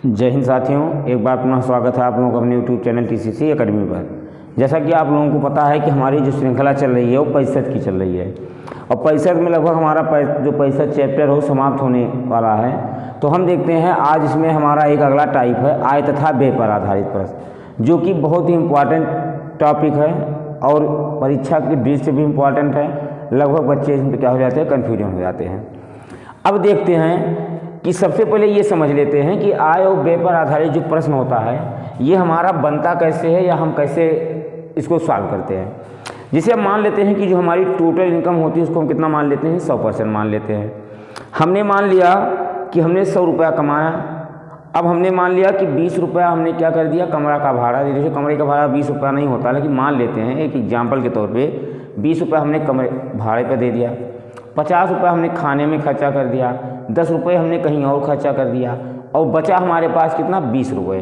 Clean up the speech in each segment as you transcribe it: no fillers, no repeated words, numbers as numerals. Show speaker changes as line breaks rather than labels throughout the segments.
जय हिंद साथियों, एक बार पुनः स्वागत है आप लोगों का अपने यूट्यूब चैनल टीसीसी एकेडमी पर। जैसा कि आप लोगों को पता है कि हमारी जो श्रृंखला चल रही है वो 65 की चल रही है और 65 में लगभग हमारा जो 65 चैप्टर हो समाप्त होने वाला है। तो हम देखते हैं आज इसमें हमारा एक अगला टाइप है आय तथा व्यय पर आधारित प्रश्न, जो कि बहुत ही इम्पोर्टेंट टॉपिक है और परीक्षा की दृष्टि भी इम्पोर्टेंट है। लगभग बच्चे इसमें क्या हो जाते हैं, कन्फ्यूजन हो जाते हैं। अब देखते हैं कि सबसे पहले ये समझ लेते हैं कि आय और व्यय पर आधारित जो प्रश्न होता है ये हमारा बनता कैसे है या हम कैसे इसको सॉल्व करते हैं। जिसे हम मान लेते हैं कि जो हमारी टोटल इनकम होती है उसको हम कितना मान लेते हैं, 100% मान लेते हैं। हमने मान लिया कि हमने 100 रुपया कमाया। अब हमने मान लिया कि 20 रुपया हमने क्या कर दिया, कमरा का भाड़ा दे दिया। कमरे का भाड़ा 20 रुपया नहीं होता, लेकिन मान लेते हैं एक एग्जाम्पल के तौर पर 20 रुपया हमने कमरे भाड़े पर दे दिया, 50 रुपये हमने खाने में खर्चा कर दिया, 10 रुपये हमने कहीं और खर्चा कर दिया और बचा हमारे पास कितना, 20 रुपये।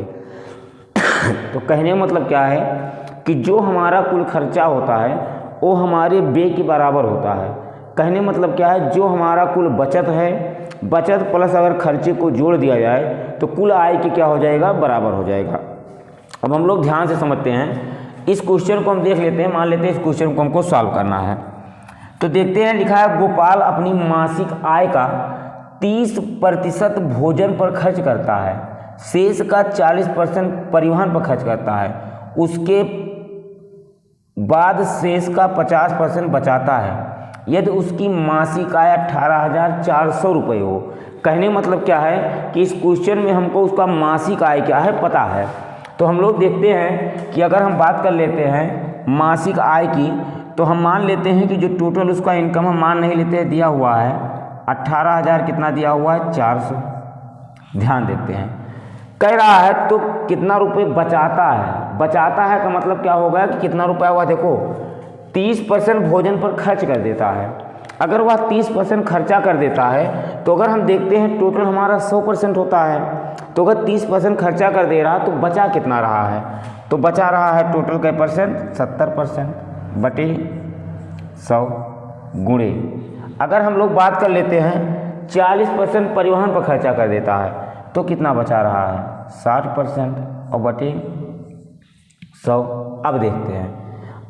तो कहने का मतलब क्या है कि जो हमारा कुल खर्चा होता है वो हमारे व्यय के बराबर होता है। कहने का मतलब क्या है, जो हमारा कुल बचत है, बचत प्लस अगर खर्चे को जोड़ दिया जाए तो कुल आय के क्या हो जाएगा, बराबर हो जाएगा। अब हम लोग ध्यान से समझते हैं, इस क्वेश्चन को हम देख लेते हैं। मान लेते हैं इस क्वेश्चन को हमको सॉल्व करना है। तो देखते हैं, लिखा है गोपाल अपनी मासिक आय का 30% भोजन पर खर्च करता है, शेष का 40% परिवहन पर खर्च करता है, उसके बाद शेष का 50% बचाता है यदि उसकी मासिक आय 18,400 रुपये हो। कहने मतलब क्या है कि इस क्वेश्चन में हमको उसका मासिक आय क्या है पता है। तो हम लोग देखते हैं कि अगर हम बात कर लेते हैं मासिक आय की, तो हम मान लेते हैं कि जो टोटल उसका इनकम हम मान नहीं लेते हैं, दिया हुआ है 18,000, कितना दिया हुआ है, 400। ध्यान देते हैं, कह रहा है तो कितना रुपए बचाता है। बचाता है का मतलब क्या होगा कि कितना रुपया हुआ, देखो 30% भोजन पर खर्च कर देता है। अगर वह 30% खर्चा कर देता है तो अगर हम देखते हैं टोटल हमारा 100% होता है, तो अगर 30% खर्चा कर दे रहा तो बचा कितना रहा है, तो बचा रहा है टोटल का परसेंट 70% बटे 100 गुणे। अगर हम लोग बात कर लेते हैं 40% परिवहन पर खर्चा कर देता है तो कितना बचा रहा है, 60% और बटे 100। अब देखते हैं,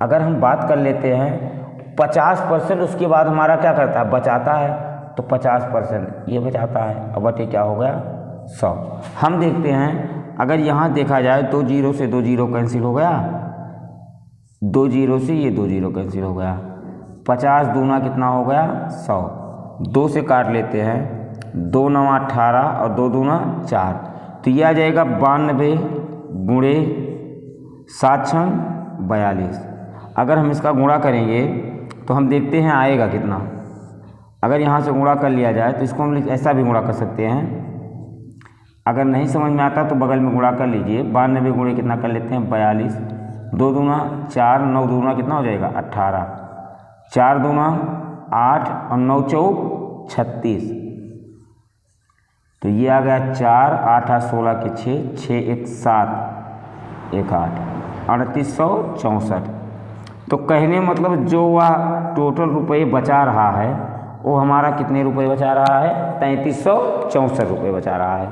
अगर हम बात कर लेते हैं 50% उसके बाद हमारा क्या करता है, बचाता है, तो 50% ये बचाता है और बटे क्या हो गया, 100। हम देखते हैं अगर यहाँ देखा जाए 2 जीरो से 2 जीरो कैंसिल हो गया, 2 जीरो से ये 2 जीरो कैंसिल हो गया, 50 दूना कितना हो गया, 100। 2 से काट लेते हैं, 2 9 18 और 2 दूना 4, तो ये आ जाएगा 92 गुणे 7 6 42। अगर हम इसका गुणा करेंगे तो हम देखते हैं आएगा कितना। अगर यहाँ से गुणा कर लिया जाए तो इसको हम ऐसा भी गुणा कर सकते हैं। अगर नहीं समझ में आता तो बगल में गुणा कर लीजिए। 92 गुणे कितना कर लेते हैं, 42, 2 दूना 4, 9 दूना कितना हो जाएगा, 18, 4 दूना 8 और 9 चौक 36, तो ये आ गया 4 8 8 16 के 6, 6 1 7 1 8, 3864। तो कहने मतलब जो वह टोटल रुपये बचा रहा है वो हमारा कितने रुपये बचा रहा है, 3364 रुपये बचा रहा है।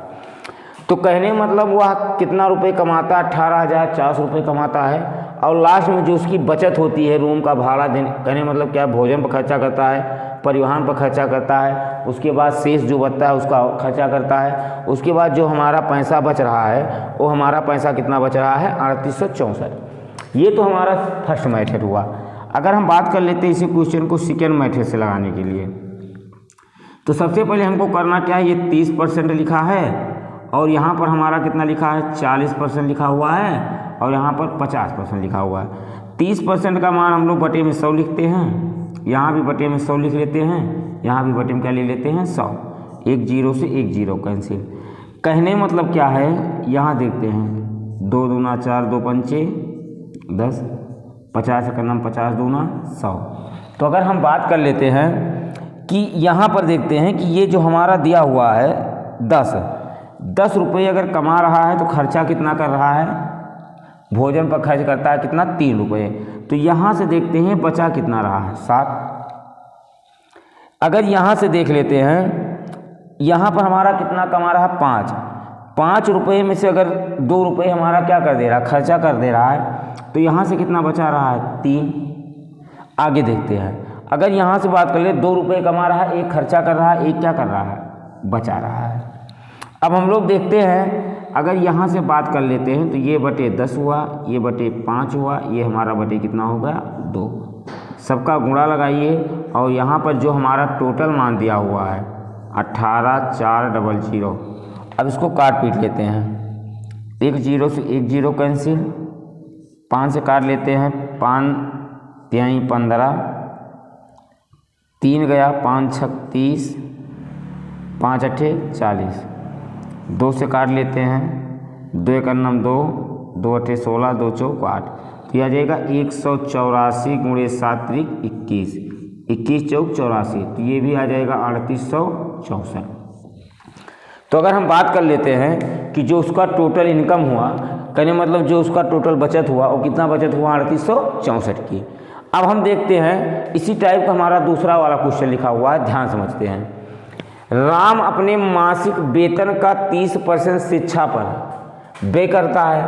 तो कहने मतलब वह कितना रुपए कमाता है, 18,400 रुपये कमाता है और लास्ट में जो उसकी बचत होती है रूम का भाड़ा देने, कहने मतलब क्या, भोजन पर खर्चा करता है, परिवहन पर खर्चा करता है, उसके बाद शेष जो बचता है उसका खर्चा करता है, उसके बाद जो हमारा पैसा बच रहा है वो हमारा पैसा कितना बच रहा है, 3864। ये तो हमारा फर्स्ट मेथड हुआ। अगर हम बात कर लेते हैं इसी क्वेश्चन को सेकेंड मेथड से लगाने के लिए, तो सबसे पहले हमको करना क्या है, ये 30% लिखा है और यहाँ पर हमारा कितना लिखा है, 40% लिखा हुआ है और यहाँ पर 50% लिखा हुआ है। 30% का मान हम लोग बटे में 100 लिखते हैं, यहाँ भी बटे में 100 लिख लेते हैं, यहाँ भी बटे में क्या ले लेते हैं, 100। 1 जीरो से 1 जीरो कैंसिल। कहने मतलब क्या है, यहाँ देखते हैं 2 दूना 4, 2 पंचे 10, 50 का नाम 50 दूना 100। तो अगर हम बात कर लेते हैं कि यहाँ पर देखते हैं कि ये जो हमारा दिया हुआ है 10 रुपये अगर कमा रहा है तो खर्चा कितना कर रहा है, भोजन पर खर्च करता है कितना, 3 रुपये। तो यहाँ से देखते हैं बचा कितना रहा है, 7। अगर यहाँ से देख लेते हैं, यहाँ पर हमारा कितना कमा रहा है, 5। 5 रुपये में से अगर 2 रुपये हमारा क्या कर दे रहा है, खर्चा कर दे रहा है, तो यहाँ से कितना बचा रहा है, 3। आगे देखते हैं, अगर यहाँ से बात कर ले, 2 रुपये कमा रहा है, 1 खर्चा कर रहा है, 1 क्या कर रहा है, बचा रहा है। अब हम लोग देखते हैं, अगर यहाँ से बात कर लेते हैं तो ये बटे 10 हुआ, ये बटे 5 हुआ, ये हमारा बटे कितना हो गया, 2। सबका गुणा लगाइए और यहाँ पर जो हमारा टोटल मान दिया हुआ है 18,400। अब इसको काट पीट लेते हैं, 1 0 से 1 0 कैंसिल, 5 से काट लेते हैं, 5 3 15, 3 गया, 5 6 30, 5 8 40, 2 से काट लेते हैं, 2 1 2, 2 8 16, 2 4 8, तो यह आ जाएगा 184 गुणे 7 त्रिक 21, 21 चौक 84, तो ये भी आ जाएगा 3864। तो अगर हम बात कर लेते हैं कि जो उसका टोटल इनकम हुआ, कहने मतलब जो उसका टोटल बचत हुआ वो कितना बचत हुआ, 3864 की। अब हम देखते हैं इसी टाइप का हमारा दूसरा वाला क्वेश्चन लिखा हुआ है, ध्यान समझते हैं। राम अपने मासिक वेतन का 30% शिक्षा पर व्यय करता है,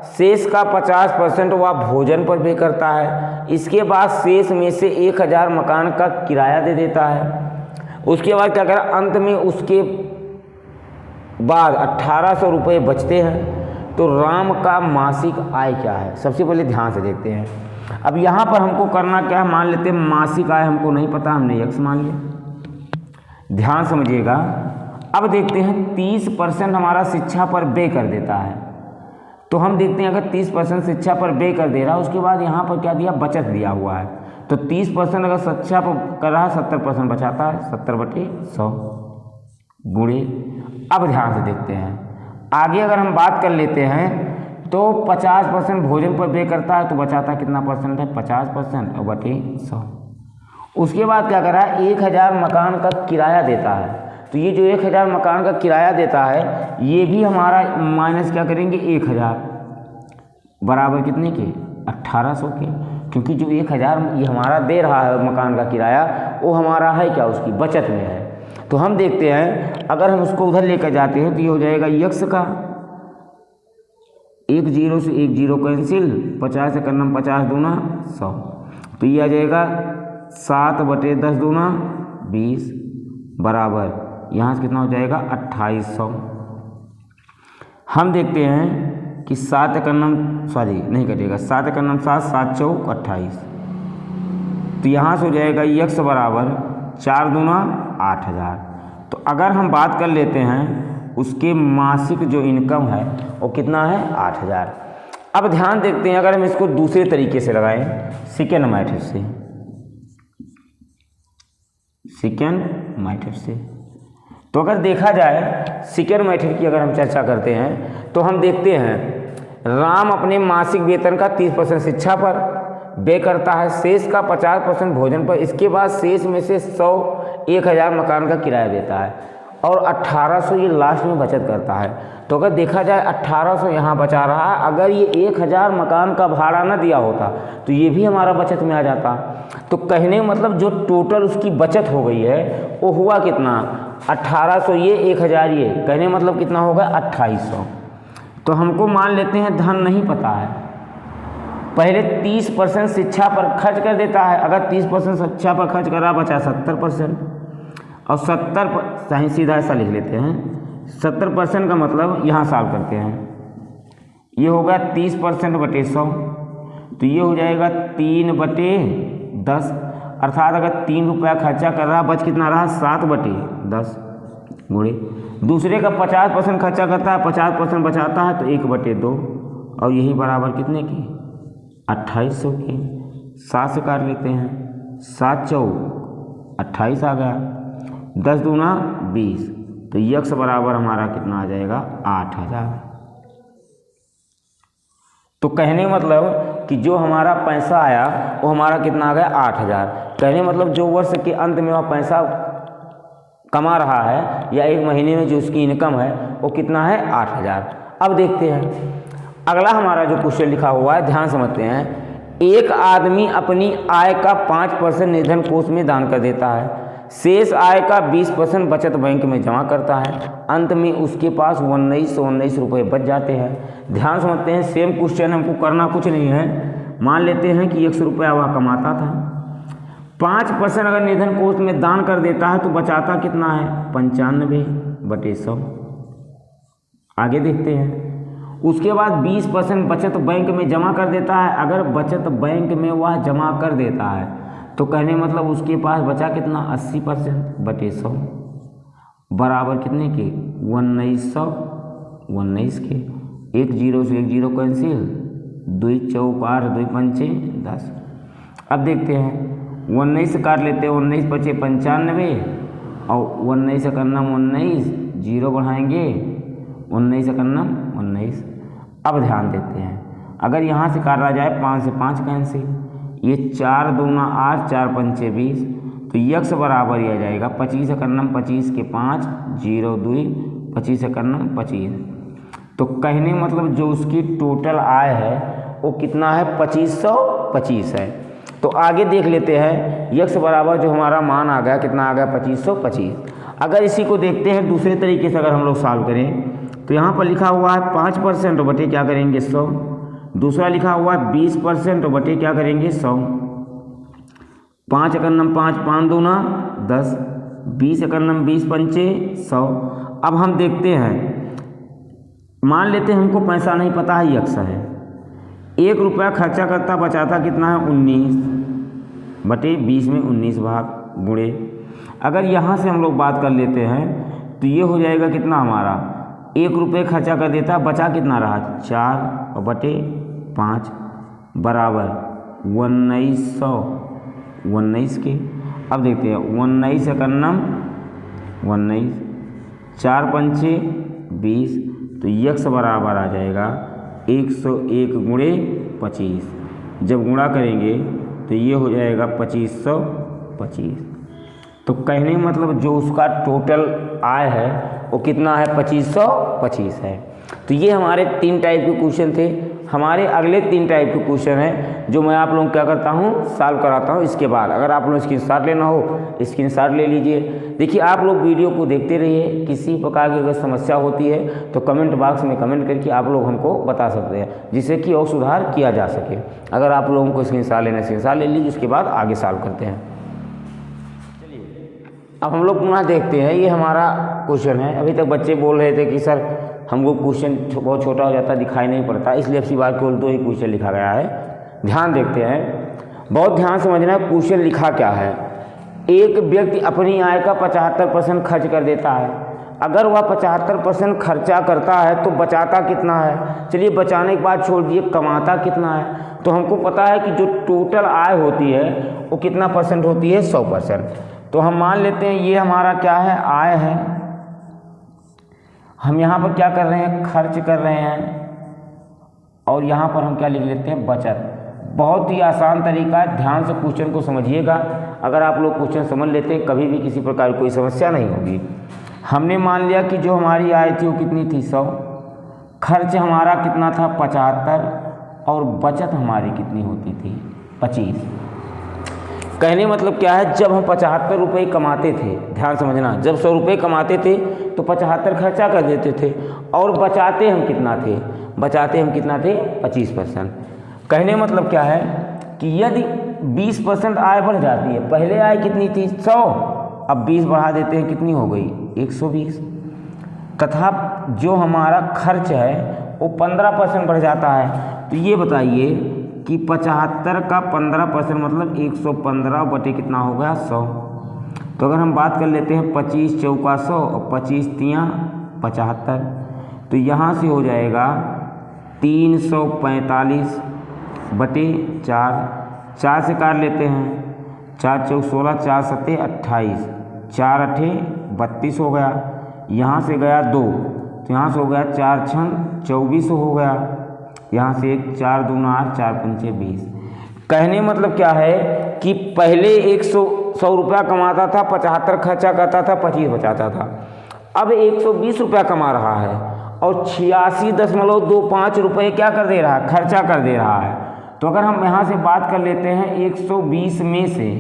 शेष का 50% वह भोजन पर व्यय करता है। इसके बाद शेष में से 1000 मकान का किराया दे देता है। उसके बाद क्या करा, अंत में उसके बाद 1800 रुपये बचते हैं। तो राम का मासिक आय क्या है, सबसे पहले ध्यान से देखते हैं। अब यहाँ पर हमको करना क्या है, मान लेते हैं मासिक आय हमको नहीं पता, हमने x मान लिया, ध्यान समझिएगा। अब देखते हैं 30% हमारा शिक्षा पर व्यय कर देता है, तो हम देखते हैं अगर 30% शिक्षा पर व्यय कर दे रहा है, उसके बाद यहाँ पर क्या दिया, बचत दिया हुआ है। तो 30% अगर शिक्षा पर कर रहा है, 70% बचाता है, 70/100 गुणे। अब ध्यान से देखते हैं आगे, अगर हम बात कर लेते हैं तो 50% भोजन पर व्यय करता है, तो बचाता कितना परसेंट है, 50% और बटे 100। उसके बाद क्या कर रहा है, 1000 मकान का किराया देता है। तो ये जो 1000 मकान का किराया देता है, ये भी हमारा माइनस क्या करेंगे, 1000 बराबर कितने के, 1800 के, क्योंकि जो 1000 ये हमारा दे रहा है मकान का किराया, वो हमारा है क्या, उसकी बचत में है। तो हम देखते हैं अगर हम उसको उधर लेकर जाते हैं तो ये हो जाएगा x का 1 0 से 1 0 कैंसिल, 50 से करना 50 दूना 100, तो ये आ जाएगा 7/10 दूना 20 बराबर यहाँ से कितना हो जाएगा 2800। हम देखते हैं कि 7 एकन्नम सॉरी नहीं कटेगा, 7 एकन्नम 7, 7 चौक 28, तो यहाँ से हो जाएगा x बराबर 4 दूना 8000। तो अगर हम बात कर लेते हैं उसके मासिक जो इनकम है वो कितना है, 8000। अब ध्यान देखते हैं अगर हम इसको दूसरे तरीके से लगाएं, सेकेंड मेथड से, सेकेंड मेथड से, तो अगर देखा जाए सेकेंड मेथड की अगर हम चर्चा करते हैं तो हम देखते हैं राम अपने मासिक वेतन का 30% शिक्षा पर व्यय करता है, शेष का 50% भोजन पर, इसके बाद शेष में से 1000 मकान का किराया देता है और 1800 ये लास्ट में बचत करता है। तो अगर देखा जाए 1800 यहाँ बचा रहा है, अगर ये 1000 मकान का भाड़ा ना दिया होता तो ये भी हमारा बचत में आ जाता। तो कहने का मतलब जो टोटल उसकी बचत हो गई है वो हुआ कितना, 1800 ये 1000 ये, कहने का मतलब कितना होगा 2800। तो हमको मान लेते हैं धन नहीं पता है, पहले 30% शिक्षा पर खर्च कर देता है, अगर 30% शिक्षा पर खर्च कर रहा बचा 70%, और 70 सीधा ऐसा लिख लेते हैं, 70% का मतलब यहाँ सॉल्व करते हैं, ये होगा 30%/100, तो ये हो जाएगा 3/10, अर्थात अगर 3 रुपया खर्चा कर रहा बच कितना रहा 7/10 गुणे, दूसरे का 50% खर्चा करता है, 50% बचाता है, तो 1/2, और यही बराबर कितने की 2800 की। 7 से काट लेते हैं, 7 चौक 28 आ गया, 10 दूना 20, तो x बराबर हमारा कितना आ जाएगा 8000। तो कहने मतलब कि जो हमारा पैसा आया वो हमारा कितना आ गया 8000। कहने मतलब जो वर्ष के अंत में वह पैसा कमा रहा है या एक महीने में जो उसकी इनकम है वो कितना है 8000। अब देखते हैं अगला हमारा जो क्वेश्चन लिखा हुआ है, ध्यान समझते हैं। एक आदमी अपनी आय का 5% निर्धन कोष में दान कर देता है, शेष आय का 20% बचत बैंक में जमा करता है। अंत में उसके पास 1919 रुपये बच जाते हैं। ध्यान समझते हैं, सेम क्वेश्चन, हमको करना कुछ नहीं है। मान लेते हैं कि 100 रुपया वह कमाता था। 5% अगर निधन कोष में दान कर देता है तो बचाता कितना है? 95/100। आगे देखते हैं। उसके बाद 20% बचत बैंक में जमा कर देता है। अगर बचत बैंक में वह जमा कर देता है तो कहने मतलब उसके पास बचा कितना? 80%/100 बराबर कितने के? 1919 के। 1 0 से 1 0 कैंसिल, 2 चौक 8, 2 पंचे 10। अब देखते हैं, 19 से काट लेते हैं, 19 बचे 95 और 19 से करना 19, 0 बढ़ाएंगे, 19 से करना 19। अब ध्यान देते हैं, अगर यहाँ से काटा जाए 5 से 5 कैंसिल, ये 4 दूना 8, 4 पंचे 20, तो यक्स बराबर ही आ जाएगा 25 से करना 25 के 5, 0 2, 25 से करना 25। तो कहने मतलब जो उसकी टोटल आय है वो कितना है? 2525 है। तो आगे देख लेते हैं, यक्स बराबर जो हमारा मान आ गया, कितना आ गया? 2525। अगर इसी को देखते हैं दूसरे तरीके से, अगर हम लोग सॉल्व करें तो यहाँ पर लिखा हुआ है 5% बटे क्या करेंगे? 100। दूसरा लिखा हुआ है 20% बटे क्या करेंगे? 100। 5 एकन्नम 5, 5 दूना 10, 20 एकन्नम 20 पंचे 100। अब हम देखते हैं, मान लेते हैं हमको पैसा नहीं पता है, यक्स है। 1 रुपया खर्चा करता बचाता कितना है? 19/20 में 19 भाग गुणे। अगर यहाँ से हम लोग बात कर लेते हैं तो ये हो जाएगा कितना हमारा? 1 रुपये खर्चा कर देता, बचा कितना रहा? 4/5 बराबर 1919 के। अब देखते हैं, 19 एकन्नम 19, 4 पंचे 20, तो यक्स बराबर आ जाएगा 101 गुणे 25। जब गुणा करेंगे तो ये हो जाएगा 2525। तो कहने मतलब जो उसका टोटल आय है वो कितना है? 2525 है। तो ये हमारे 3 टाइप के क्वेश्चन थे। हमारे अगले 3 टाइप के क्वेश्चन हैं जो मैं आप लोगों को क्या करता हूँ? सॉल्व कराता हूँ। इसके बाद अगर आप लोग स्क्रीनशॉट लेना हो, स्क्रीनशॉट ले लीजिए। देखिए, आप लोग वीडियो को देखते रहिए। किसी प्रकार की अगर समस्या होती है तो कमेंट बॉक्स में कमेंट करके आप लोग हमको बता सकते हैं, जिससे कि और सुधार किया जा सके। अगर आप लोगों को स्क्रीनशॉट लेना, स्क्रीनशॉट ले लीजिए। उसके बाद आगे सॉल्व करते हैं। अब हम लोग पुनः देखते हैं, ये हमारा क्वेश्चन है। अभी तक बच्चे बोल रहे थे कि सर हमको क्वेश्चन बहुत छोटा हो जाता, दिखाई नहीं पड़ता, इसलिए अब सी बार केवल 2 ही क्वेश्चन लिखा गया है। ध्यान देखते हैं, बहुत ध्यान समझना है क्वेश्चन लिखा क्या है। एक व्यक्ति अपनी आय का 75% खर्च कर देता है। अगर वह 75% खर्चा करता है तो बचाता कितना है? चलिए, बचाने की बात छोड़ दिए, कमाता कितना है? तो हमको पता है कि जो टोटल आय होती है वो कितना % होती है? 100%। तो हम मान लेते हैं ये हमारा क्या है? आय है। हम यहाँ पर क्या कर रहे हैं? खर्च कर रहे हैं। और यहाँ पर हम क्या लिख लेते हैं? बचत। बहुत ही आसान तरीका है, ध्यान से क्वेश्चन को समझिएगा। अगर आप लोग क्वेश्चन समझ लेते हैं, कभी भी किसी प्रकार की कोई समस्या नहीं होगी। हमने मान लिया कि जो हमारी आय थी वो कितनी थी? 100। खर्च हमारा कितना था? 75। और बचत हमारी कितनी होती थी? 25। कहने मतलब क्या है, जब हम 75 रुपये कमाते थे, ध्यान समझना, जब 100 रुपये कमाते थे तो 75 खर्चा कर देते थे और बचाते हम कितना थे? बचाते हम कितना थे? 25%। कहने मतलब क्या है कि यदि 20% आय बढ़ जाती है, पहले आय कितनी थी? 100, अब 20 बढ़ा देते हैं, कितनी हो गई? 120। तथा जो हमारा खर्च है वो 15% बढ़ जाता है। तो ये बताइए कि 75 का 15% मतलब 115 बटे कितना हो गया? 100। तो अगर हम बात कर लेते हैं 25 चौका 100 और 25 तियाँ 75, तो यहाँ से हो जाएगा 345 बटे 4। 4 से काट लेते हैं, 4 चौक 16, 4 सत्ते 28, 4 अठे 32 हो गया। यहाँ से गया 2, तो यहाँ से हो गया 4 छन 24 हो गया। यहाँ से 1 4 दूना 8, 4 पंचे 20। कहने मतलब क्या है कि पहले 100 रुपया कमाता था, 75 खर्चा करता था, 25 बचाता था। अब 120 रुपया कमा रहा है और 86.25 रुपये क्या कर दे रहा है? खर्चा कर दे रहा है। तो अगर हम यहाँ से बात कर लेते हैं 120 में से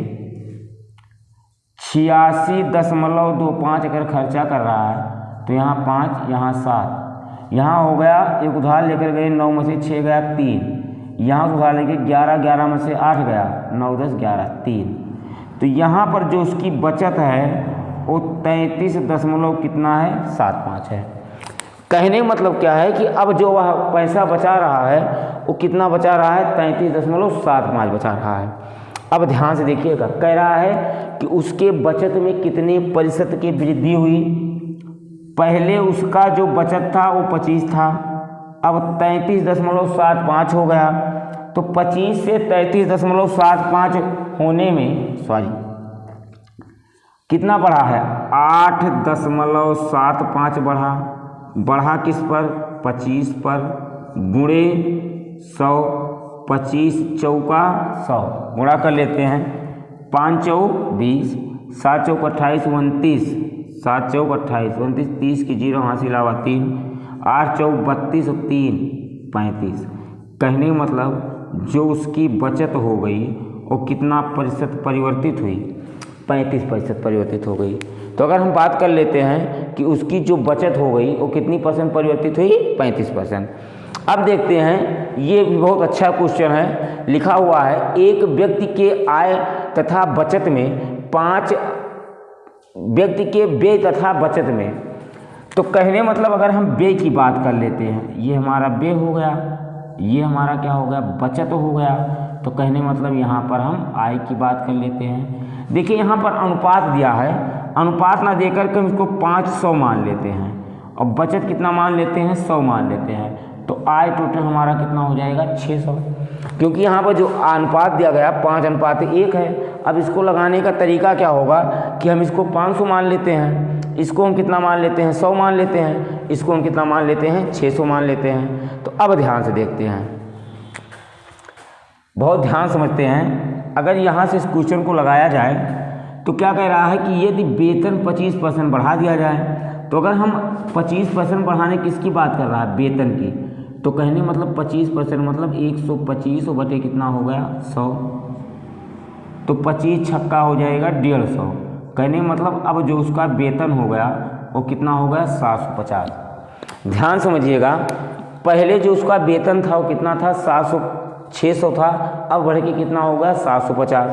86.25 अगर खर्चा कर रहा है तो यहाँ 5, यहाँ 7, यहाँ हो गया एक उधार लेकर गए 9 में से 6 गया 3, यहाँ से उधार लेके 11 में से 8 गया 9, 10, 11, 3। तो यहाँ पर जो उसकी बचत है वो 33 कितना है 75 है। कहने का मतलब क्या है कि अब जो वह पैसा बचा रहा है वो कितना बचा रहा है 33.75 बचा रहा है। अब ध्यान से देखिएगा, कह रहा है कि उसके बचत में कितने प्रतिशत की वृद्धि हुई। पहले उसका जो बचत था वो 25 था, अब 33.75 हो गया। तो 25 से 33.75 होने में कितना बढ़ा है 8.75 बढ़ा किस पर 25 पर, गुणे 100, 25 चौका 100 गुणा कर लेते हैं, 5 चौक 20, 7 चौक 28, 29, 7 चौक 28, 29, 30 की 0 हासिल आवा 3, 8 चौक 32 और 3 35। कहने का मतलब जो उसकी बचत हो गई वो कितना प्रतिशत परिवर्तित हुई 35% परिवर्तित हो गई। तो अगर हम बात कर लेते हैं कि उसकी जो बचत हो गई वो कितनी परसेंट परिवर्तित हुई 35%। अब देखते हैं, ये भी बहुत अच्छा क्वेश्चन है, लिखा हुआ है एक व्यक्ति के आय तथा बचत में 5 व्यक्ति के व्यय तथा बचत में। तो कहने मतलब अगर हम व्यय की बात कर लेते हैं, ये हमारा व्यय हो गया, ये हमारा क्या हो गया बचत हो गया। तो कहने मतलब यहाँ पर हम आय की बात कर लेते हैं। देखिए यहाँ पर अनुपात दिया है, अनुपात ना देकर के हम इसको 500 मान लेते हैं और बचत कितना मान लेते हैं 100 मान लेते हैं। तो आय टोटल हमारा कितना हो जाएगा 600, क्योंकि यहाँ पर जो अनुपात दिया गया 5:1 है। अब इसको लगाने का तरीका क्या होगा कि हम इसको 500 मान लेते हैं, इसको हम कितना मान लेते हैं 100 मान लेते हैं, इसको हम कितना मान लेते हैं 600 मान लेते हैं। तो अब ध्यान से देखते हैं, बहुत ध्यान समझते हैं। अगर यहाँ से इस क्वेश्चन को लगाया जाए तो क्या कह रहा है कि यदि वेतन 25% बढ़ा दिया जाए, तो अगर हम 25% बढ़ाने किसकी बात कर रहा है वेतन की, तो कहने मतलब 25% मतलब 125 बटे कितना हो गया 100, तो 25 छक्का हो जाएगा 150। कहने मतलब अब जो उसका वेतन हो गया वो कितना हो गया 750। ध्यान समझिएगा, पहले जो उसका वेतन था वो कितना था 600 था, अब बढ़ के कितना हो गया 750।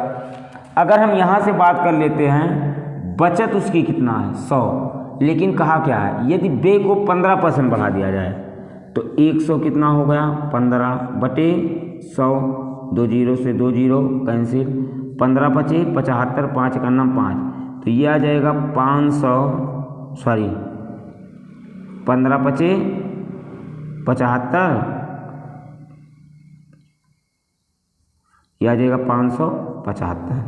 अगर हम यहाँ से बात कर लेते हैं बचत उसकी कितना है 100, लेकिन कहा क्या है यदि व्यय को 15% बढ़ा दिया जाए तो 100 कितना हो गया 15 बटे 100, 2 0 से 2 0 कैंसिल, 15 बचे 75, 5 का नाम 5, तो ये आ जाएगा 15 बचे 75, यह आ जाएगा 575।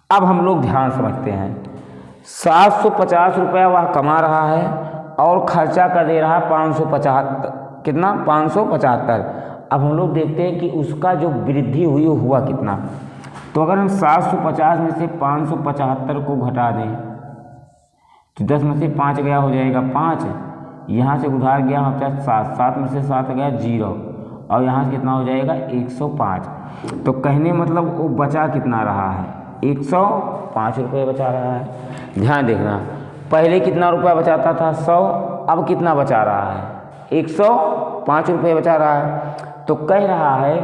अब हम लोग ध्यान समझते हैं, 750 रुपया वह कमा रहा है और खर्चा कर दे रहा है 575, कितना 575। अब हम लोग देखते हैं कि उसका जो वृद्धि हुई वो हुआ कितना। तो अगर हम 750 में से 575 को घटा दें तो 10 में से 5 गया हो जाएगा 5, यहाँ से उधार गया हमारे पास 7 में से 7 गया 0 और यहाँ से कितना हो जाएगा 105। तो कहने मतलब वो बचा कितना रहा है 105 रुपये बचा रहा है। ध्यान देखना, पहले कितना रुपया बचाता था 100, अब कितना बचा रहा है 105 रुपये बचा रहा है। तो कह रहा है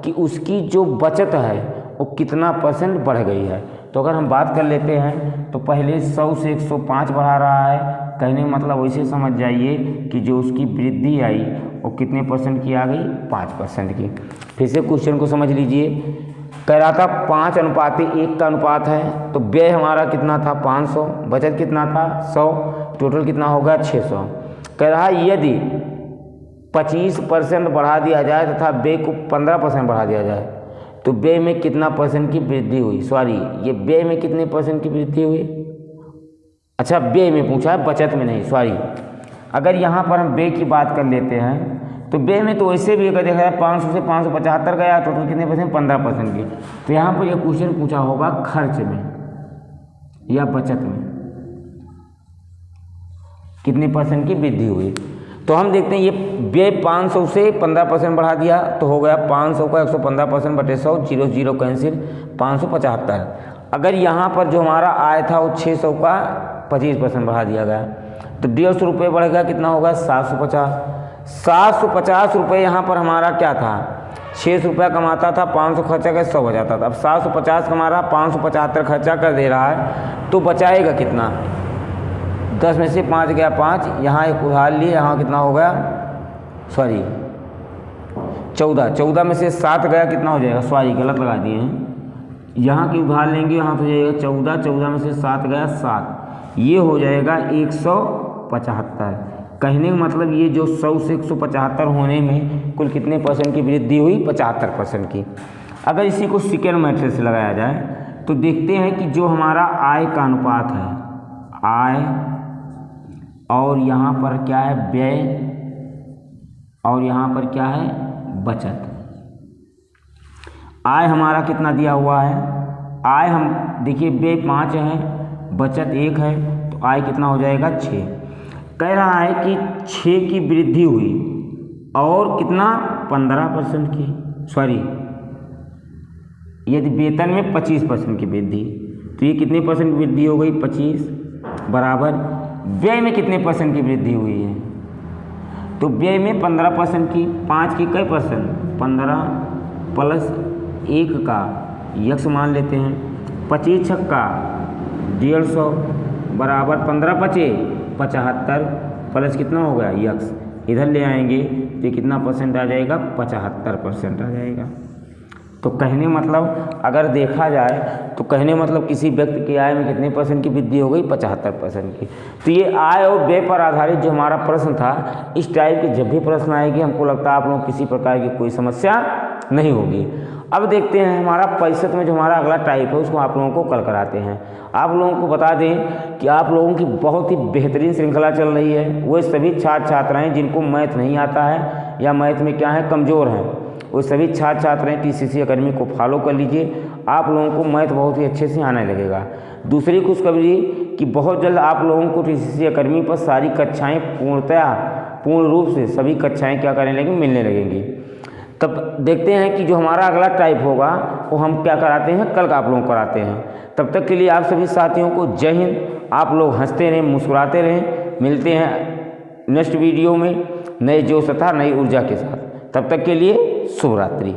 कि उसकी जो बचत है वो कितना % बढ़ गई है। तो अगर हम बात कर लेते हैं तो पहले 100 से 105 बढ़ा रहा है, कहने का मतलब वैसे समझ जाइए कि जो उसकी वृद्धि आई वो कितने % की आ गई 5% की। फिर से क्वेश्चन को समझ लीजिए, कह रहा था 5:1 का अनुपात है, तो व्यय हमारा कितना था 500, बचत कितना था 100, टोटल कितना होगा 600। कह रहा है यदि 25% बढ़ा दिया जाए तथा व्यय को 15% बढ़ा दिया जाए तो व्यय में कितना % की वृद्धि हुई। ये व्यय में कितने % की वृद्धि हुई, अच्छा व्यय में पूछा है बचत में नहीं, अगर यहाँ पर हम व्यय की बात कर लेते हैं तो व्यय में तो वैसे भी अगर देखा जाए 500 से 575 गया, टोटल कितने % 15% की। तो यहाँ पर यह क्वेश्चन पूछा होगा खर्च में या बचत में कितने % की वृद्धि हुई। तो हम देखते हैं ये व्यय 500 से 15% बढ़ा दिया तो हो गया 500 का 115% बटे 100, 0 0 कैंसिल 575। अगर यहाँ पर जो हमारा आय था वो 600 का 25% बढ़ा दिया गया, तो 150 रुपये बढ़ गया, कितना होगा 750 रुपये। यहाँ पर हमारा क्या था, 600 रुपया कमाता था, 500 खर्चा कर 100 बचाता था। अब 750 कमा रहा, 575 खर्चा कर दे रहा है, तो बचाएगा कितना, 10 में से 5 गया 5, यहाँ एक उधार लिए, यहाँ कितना हो गया, सॉरी 14 में से 7 गया, कितना हो जाएगा, सॉरी गलत लगा दिए हैं, यहाँ की उधार लेंगे, यहाँ तो जाएगा 14 में से 7 गया 7, ये हो जाएगा 175। कहने का मतलब ये जो 100 से 175 होने में कुल कितने % की वृद्धि हुई, 75% की। अगर इसी को सेकेंड मेथड से लगाया जाए तो देखते हैं कि जो हमारा आय का अनुपात है, आय और यहाँ पर क्या है व्यय, और यहाँ पर क्या है बचत। आय हमारा कितना दिया हुआ है, आय हम देखिए व्यय 5 है, बचत 1 है, तो आय कितना हो जाएगा 6। कह रहा है कि 6 की वृद्धि हुई और कितना 15% की, सॉरी यदि वेतन में 25% की वृद्धि, तो ये कितने % की वृद्धि हो गई, 25 बराबर व्यय में कितने % की वृद्धि हुई है, तो व्यय में 15% की, 5 की कई %, 15 प्लस 1 का यक्स मान लेते हैं, 25 छक्का 150 बराबर 15 पचे 75 प्लस कितना हो गया यक्स, इधर ले आएंगे तो कितना % आ जाएगा, 75% आ जाएगा। तो कहने मतलब अगर देखा जाए तो कहने मतलब किसी व्यक्ति की आय में कितने % की वृद्धि हो गई, 75% की। तो ये आय और व्यय पर आधारित जो हमारा प्रश्न था, इस टाइप के जब भी प्रश्न आएगी हमको लगता है आप लोगों को किसी प्रकार की कोई समस्या नहीं होगी। अब देखते हैं हमारा 65 में जो हमारा अगला टाइप है उसको आप लोगों को कल कराते हैं। आप लोगों को बता दें कि आप लोगों की बहुत ही बेहतरीन श्रृंखला चल रही है, वो सभी छात्र छात्राएँ जिनको मैथ नहीं आता है या मैथ में क्या है कमज़ोर हैं, वो सभी छात्र छात्राएँ TCC अकेडमी को फॉलो कर लीजिए, आप लोगों को मैथ बहुत ही अच्छे से आने लगेगा। दूसरी खुशखबरी कि बहुत जल्द आप लोगों को TCC अकेडमी पर सारी कक्षाएँ पूर्ण रूप से सभी कक्षाएँ क्या करने लगेंगी, मिलने लगेंगी। तब देखते हैं कि जो हमारा अगला टाइप होगा वो हम क्या कराते हैं, कल का आप लोगों को कराते हैं। तब तक के लिए आप सभी साथियों को जय हिंद। आप लोग हंसते रहें, मुस्कुराते रहें। मिलते हैं नेक्स्ट वीडियो में नए जोश तथा नई ऊर्जा के साथ। तब तक के लिए शुभ रात्रि।